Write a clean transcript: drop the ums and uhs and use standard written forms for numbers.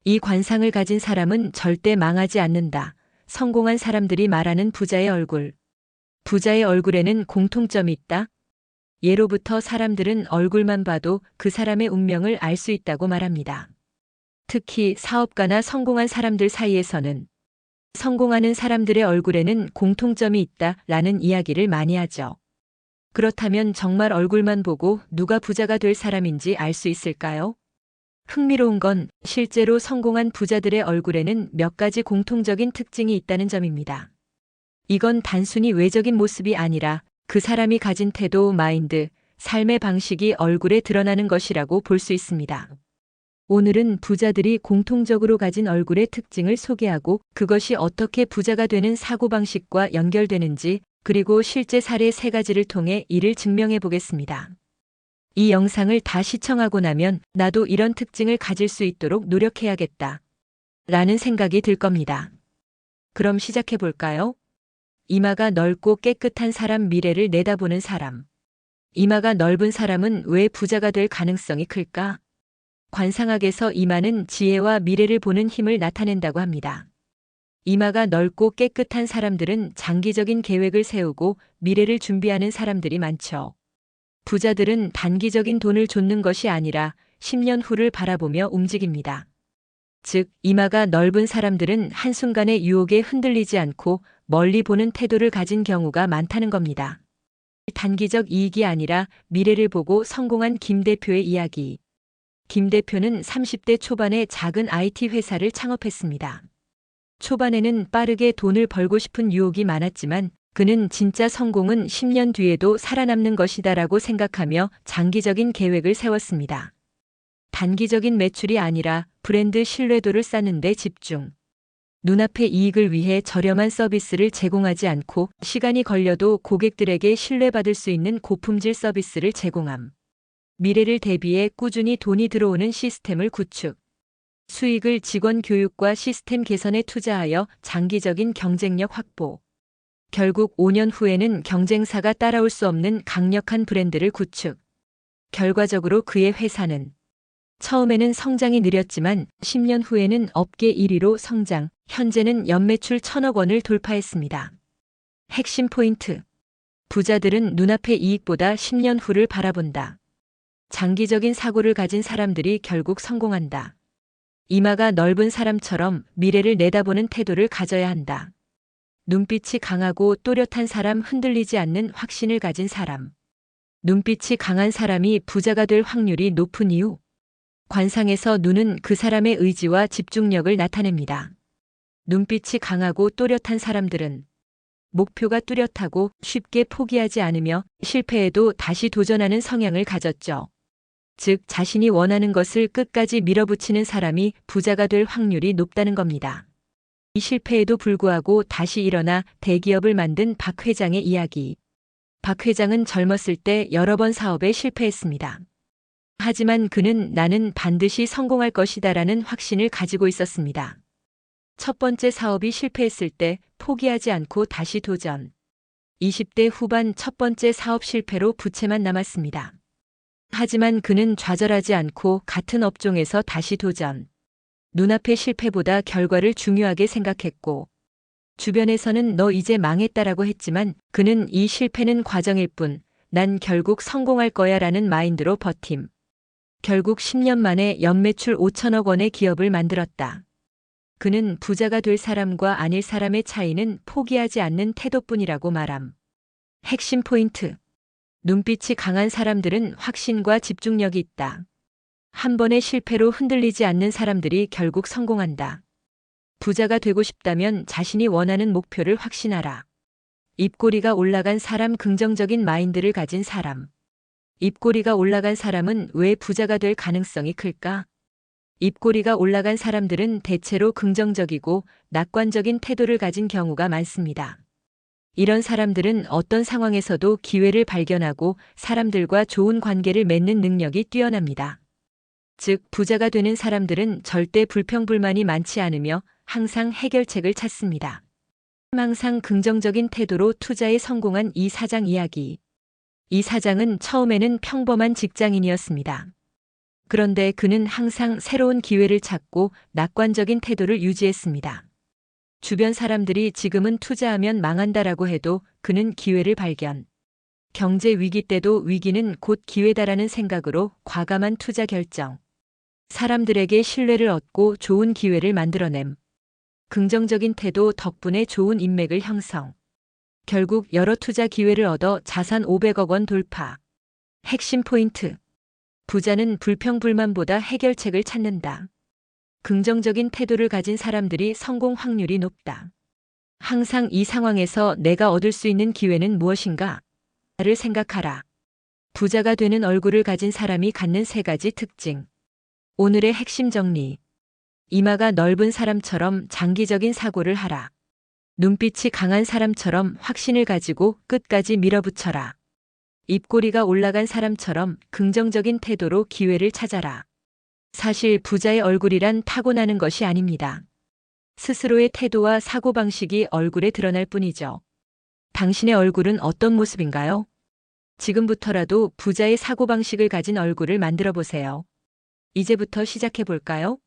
이 관상을 가진 사람은 절대 망하지 않는다. 성공한 사람들이 말하는 부자의 얼굴. 부자의 얼굴에는 공통점이 있다. 예로부터 사람들은 얼굴만 봐도 그 사람의 운명을 알 수 있다고 말합니다. 특히 사업가나 성공한 사람들 사이에서는 성공하는 사람들의 얼굴에는 공통점이 있다라는 이야기를 많이 하죠. 그렇다면 정말 얼굴만 보고 누가 부자가 될 사람인지 알 수 있을까요? 흥미로운 건 실제로 성공한 부자들의 얼굴에는 몇 가지 공통적인 특징이 있다는 점입니다. 이건 단순히 외적인 모습이 아니라 그 사람이 가진 태도, 마인드, 삶의 방식이 얼굴에 드러나는 것이라고 볼 수 있습니다. 오늘은 부자들이 공통적으로 가진 얼굴의 특징을 소개하고 그것이 어떻게 부자가 되는 사고방식과 연결되는지, 그리고 실제 사례 3가지를 통해 이를 증명해 보겠습니다. 이 영상을 다 시청하고 나면 나도 이런 특징을 가질 수 있도록 노력해야겠다 라는 생각이 들 겁니다. 그럼 시작해 볼까요? 이마가 넓고 깨끗한 사람, 미래를 내다보는 사람. 이마가 넓은 사람은 왜 부자가 될 가능성이 클까? 관상학에서 이마는 지혜와 미래를 보는 힘을 나타낸다고 합니다. 이마가 넓고 깨끗한 사람들은 장기적인 계획을 세우고 미래를 준비하는 사람들이 많죠. 부자들은 단기적인 돈을 좇는 것이 아니라 10년 후를 바라보며 움직입니다. 즉, 이마가 넓은 사람들은 한순간의 유혹에 흔들리지 않고 멀리 보는 태도를 가진 경우가 많다는 겁니다. 단기적 이익이 아니라 미래를 보고 성공한 김 대표의 이야기. 김 대표는 30대 초반에 작은 IT 회사를 창업했습니다. 초반에는 빠르게 돈을 벌고 싶은 유혹이 많았지만 그는 진짜 성공은 10년 뒤에도 살아남는 것이다라고 생각하며 장기적인 계획을 세웠습니다. 단기적인 매출이 아니라 브랜드 신뢰도를 쌓는 데 집중. 눈앞의 이익을 위해 저렴한 서비스를 제공하지 않고 시간이 걸려도 고객들에게 신뢰받을 수 있는 고품질 서비스를 제공함. 미래를 대비해 꾸준히 돈이 들어오는 시스템을 구축. 수익을 직원 교육과 시스템 개선에 투자하여 장기적인 경쟁력 확보. 결국 5년 후에는 경쟁사가 따라올 수 없는 강력한 브랜드를 구축. 결과적으로 그의 회사는 처음에는 성장이 느렸지만 10년 후에는 업계 1위로 성장, 현재는 연매출 1,000억 원을 돌파했습니다. 핵심 포인트. 부자들은 눈앞의 이익보다 10년 후를 바라본다. 장기적인 사고를 가진 사람들이 결국 성공한다. 이마가 넓은 사람처럼 미래를 내다보는 태도를 가져야 한다. 눈빛이 강하고 또렷한 사람, 흔들리지 않는 확신을 가진 사람. 눈빛이 강한 사람이 부자가 될 확률이 높은 이유. 관상에서 눈은 그 사람의 의지와 집중력을 나타냅니다. 눈빛이 강하고 또렷한 사람들은 목표가 뚜렷하고 쉽게 포기하지 않으며 실패해도 다시 도전하는 성향을 가졌죠. 즉, 자신이 원하는 것을 끝까지 밀어붙이는 사람이 부자가 될 확률이 높다는 겁니다. 이 실패에도 불구하고 다시 일어나 대기업을 만든 박 회장의 이야기. 박 회장은 젊었을 때 여러 번 사업에 실패했습니다. 하지만 그는 나는 반드시 성공할 것이다라는 확신을 가지고 있었습니다. 첫 번째 사업이 실패했을 때 포기하지 않고 다시 도전. 20대 후반 첫 번째 사업 실패로 부채만 남았습니다. 하지만 그는 좌절하지 않고 같은 업종에서 다시 도전. 눈앞의 실패보다 결과를 중요하게 생각했고, 주변에서는 너 이제 망했다라고 했지만 그는 이 실패는 과정일 뿐, 난 결국 성공할 거야 라는 마인드로 버팀. 결국 10년 만에 연매출 5천억 원의 기업을 만들었다. 그는 부자가 될 사람과 아닐 사람의 차이는 포기하지 않는 태도뿐이라고 말함. 핵심 포인트. 눈빛이 강한 사람들은 확신과 집중력이 있다. 한 번의 실패로 흔들리지 않는 사람들이 결국 성공한다. 부자가 되고 싶다면 자신이 원하는 목표를 확신하라. 입꼬리가 올라간 사람, 긍정적인 마인드를 가진 사람. 입꼬리가 올라간 사람은 왜 부자가 될 가능성이 클까? 입꼬리가 올라간 사람들은 대체로 긍정적이고 낙관적인 태도를 가진 경우가 많습니다. 이런 사람들은 어떤 상황에서도 기회를 발견하고 사람들과 좋은 관계를 맺는 능력이 뛰어납니다. 즉, 부자가 되는 사람들은 절대 불평불만이 많지 않으며 항상 해결책을 찾습니다. 항상 긍정적인 태도로 투자에 성공한 이 사장 이야기. 이 사장은 처음에는 평범한 직장인이었습니다. 그런데 그는 항상 새로운 기회를 찾고 낙관적인 태도를 유지했습니다. 주변 사람들이 지금은 투자하면 망한다라고 해도 그는 기회를 발견. 경제 위기 때도 위기는 곧 기회다라는 생각으로 과감한 투자 결정. 사람들에게 신뢰를 얻고 좋은 기회를 만들어냄. 긍정적인 태도 덕분에 좋은 인맥을 형성. 결국 여러 투자 기회를 얻어 자산 500억 원 돌파. 핵심 포인트. 부자는 불평불만보다 해결책을 찾는다. 긍정적인 태도를 가진 사람들이 성공 확률이 높다. 항상 이 상황에서 내가 얻을 수 있는 기회는 무엇인가? 를 생각하라. 부자가 되는 얼굴을 가진 사람이 갖는 3가지 특징. 오늘의 핵심 정리. 이마가 넓은 사람처럼 장기적인 사고를 하라. 눈빛이 강한 사람처럼 확신을 가지고 끝까지 밀어붙여라. 입꼬리가 올라간 사람처럼 긍정적인 태도로 기회를 찾아라. 사실 부자의 얼굴이란 타고나는 것이 아닙니다. 스스로의 태도와 사고방식이 얼굴에 드러날 뿐이죠. 당신의 얼굴은 어떤 모습인가요? 지금부터라도 부자의 사고방식을 가진 얼굴을 만들어 보세요. 이제부터 시작해 볼까요?